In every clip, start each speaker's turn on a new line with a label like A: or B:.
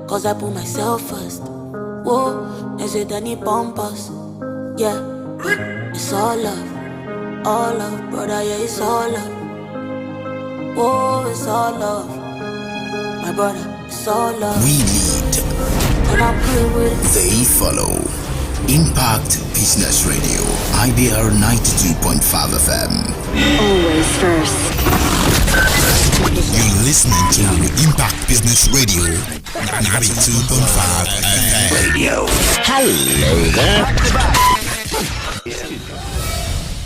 A: cause I put myself first. Whoa, they say they need bumpers. Yeah, it's all love, brother, yeah, it's all love. Whoa, it's all love, my brother, it's all love.
B: We lead,
A: and I'm good with it.
B: They follow. Impact Business Radio, Ibr92.5FM.
C: Always first.
B: You're listening to Impact Business Radio, 92.5 FM. Radio. Hello there.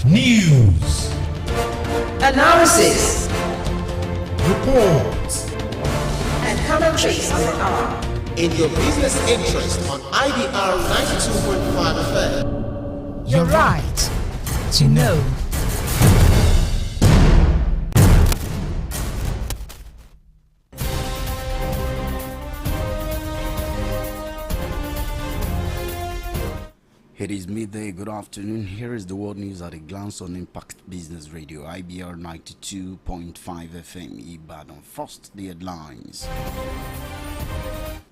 D: News,
E: analysis,
D: reports,
E: and commentaries on the hour.
F: In your business interest on IBR 92.5 FM.
D: You're right to know.
G: It is midday. Good afternoon. Here is the world news at a glance on Impact Business Radio, IBR 92.5 FM, Ibadan. First, the headlines.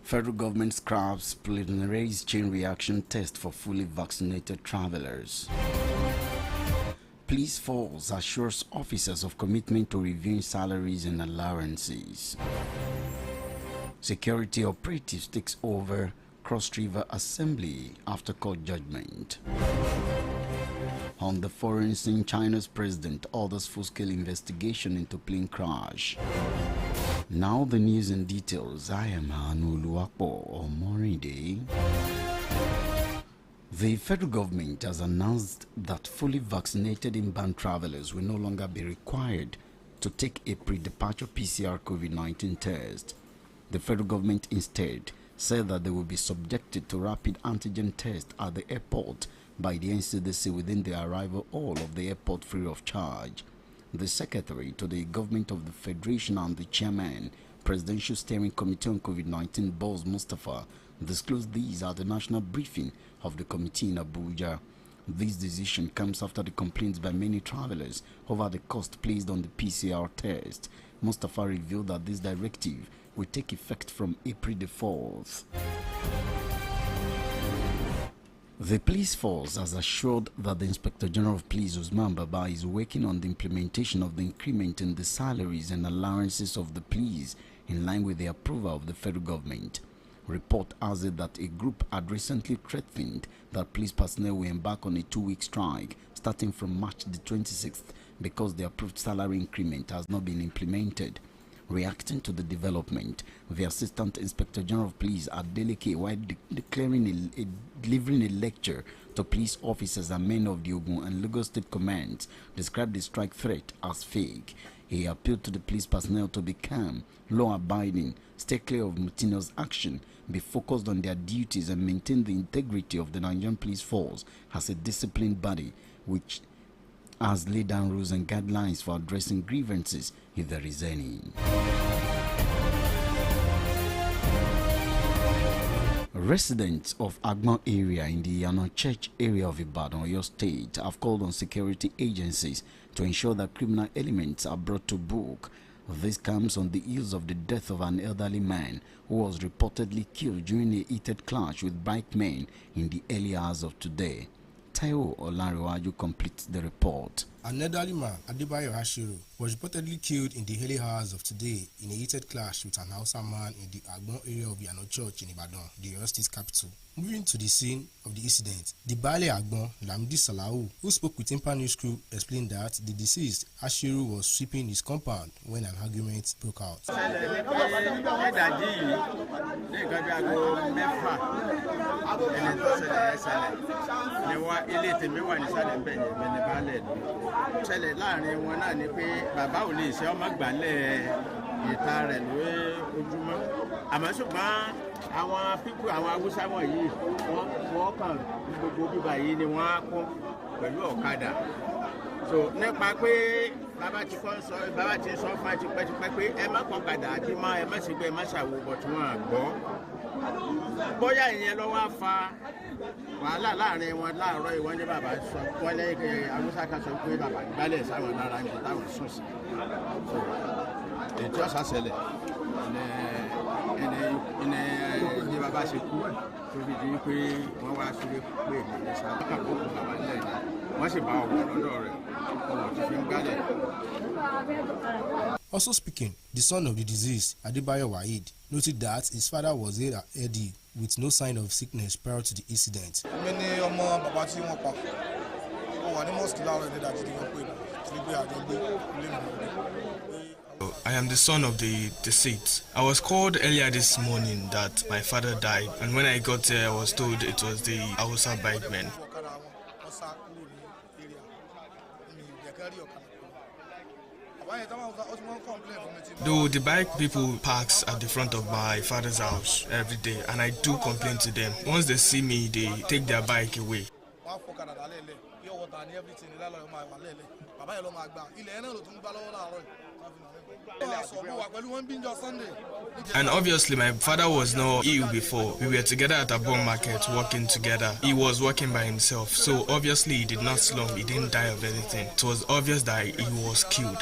G: Federal government scraps preliminary chain reaction test for fully vaccinated travelers. Police force assures officers of commitment to reviewing salaries and allowances. Security operatives takes over Cross River Assembly after court judgment. On the foreign scene, China's president orders full-scale investigation into plane crash. Now the news and details. I am Hanu Luakpo Omoride. The federal government has announced that fully vaccinated inbound travelers will no longer be required to take a pre-departure PCR COVID-19 test. The federal government instead said that they will be subjected to rapid antigen test at the airport by the NCDC within the arrival hall of the airport free of charge. The Secretary to the Government of the Federation and the Chairman, Presidential Steering Committee on COVID-19, Boss Mustafa, disclosed these at the national briefing of the committee in Abuja. This decision comes after the complaints by many travelers over the cost placed on the PCR test. Mustafa revealed that this directive will take effect from April the 4th. The police force has assured that the Inspector General of Police, Usman Baba, is working on the implementation of the increment in the salaries and allowances of the police in line with the approval of the federal government. Report has it that a group had recently threatened that police personnel will embark on a 2-week strike starting from March the 26th because the approved salary increment has not been implemented. Reacting to the development, the Assistant Inspector General of Police Adeleke, while delivering a lecture to police officers and men of the Ogun and Lagos State Commands, described the strike threat as fake. He appealed to the police personnel to be calm, law-abiding, stay clear of mutinous action, be focused on their duties and maintain the integrity of the Nigerian police force as a disciplined body which has laid down rules and guidelines for addressing grievances if there is any. Residents of Agbon area in the Yano Church area of Ibadan, Oyo State, have called on security agencies to ensure that criminal elements are brought to book. This comes on the heels of the death of an elderly man who was reportedly killed during a heated clash with bike men in the early hours of today. Taiwo Olariwaju completes the report.
H: An elderly man, Adebayo Ashiru, was reportedly killed in the early hours of today in a heated clash with an Hausa man in the Agbon area of Yano Church in Ibadan, the Oyo State capital. Moving to the scene of the incident, the Baale Agbon, Lamdi Salahu, who spoke with Impa News Crew, explained that the deceased, Ashiru, was sweeping his compound when an argument broke out.
I: Àwọn pípù àwọn Haúsá wọ̀nyí wọ́n kàn gbogbo bíbá yìí ni wọ́n á kún pẹ̀lú ọ̀kadà. So nípa pé bàbá ti sọ fún àti pẹ́tipẹ́ pé ẹ má kọ̀kadà àti má ẹ má sì gbé ẹ má ṣàwò bọ̀ tí wọ́n á gbọ́. Bóyá ìyẹn ló wá fa wàhálà láàrin wọn láàárọ̀ ìwọ́n ní bàbá sọ wọ́n lẹ́yìn Haúsá kan sọ pé bàbá gbálẹ̀ sáwọn lára ní táwọn sùn sí. Ètò ọ̀sà ṣẹlẹ̀ in a bàbá ṣe kú tó fi di pé wọ́n wá sílé pé ní sáà kàkókò bàbá nílẹ̀ ni wọ́n sì bá ọ̀gbọ̀n lọ́dọ̀ rẹ̀ ọ̀rọ̀ tó fi ń gbálẹ̀.
H: Also speaking, the son of the deceased, Adebayo Waheed, noted that his father was healthy with no sign of sickness prior to the incident.
J: I am the son of the deceased. I was called earlier this morning that my father died, and when I got there I was told it was the Hausa bike men. Though the bike people parks at the front of my father's house every day, and I do complain to them. Once they see me, they take their bike away. And obviously my father was not ill before. We were together at a bond market working together. He was working by himself, so obviously he did not slump, he didn't die of anything. It was obvious that he was killed.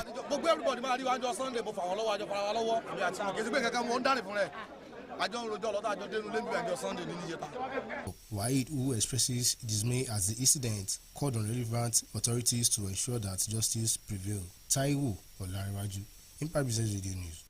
H: Waheed, who expresses dismay at the incident, called on relevant authorities to ensure that justice prevails. Taiwo Olariwaju, Impact Business Radio News.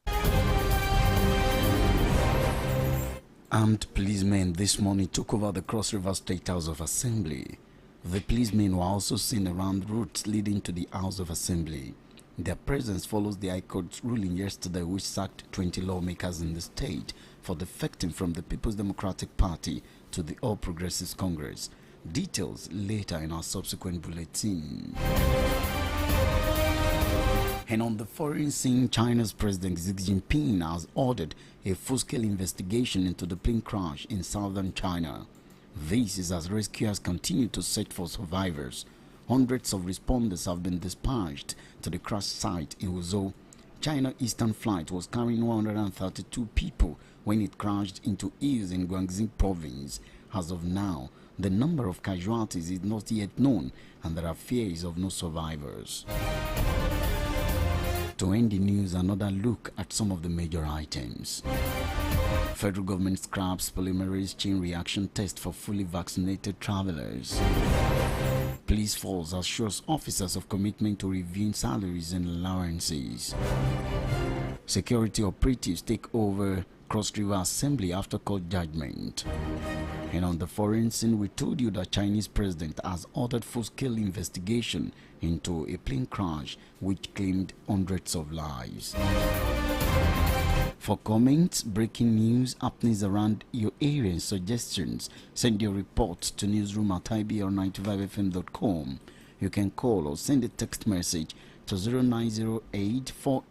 G: Armed policemen this morning took over the Cross River State House of Assembly. The policemen were also seen around routes leading to the House of Assembly. Their presence follows the High Court's ruling yesterday, which sacked 20 lawmakers in the state for defecting from the People's Democratic Party to the All Progressives Congress. Details later in our subsequent bulletin. And on the foreign scene, China's President Xi Jinping has ordered a full-scale investigation into the plane crash in southern China. This is as rescuers continue to search for survivors. Hundreds of responders have been dispatched to the crash site in Huzhou. China Eastern flight was carrying 132 people when it crashed into hills in Guangxi province. As of now, the number of casualties is not yet known and there are fears of no survivors. To end the news, another look at some of the major items. Federal government scraps polymerase chain reaction test for fully vaccinated travelers. Police force assures officers of commitment to reviewing salaries and allowances. Security operatives take over Cross River Assembly after court judgment. And on the foreign scene, we told you that Chinese president has ordered full-scale investigation into a plane crash which claimed hundreds of lives. For comments, breaking news, happenings around your area and suggestions, send your reports to newsroom@Ibr92.5FM.com. You can call or send a text message to 0908 484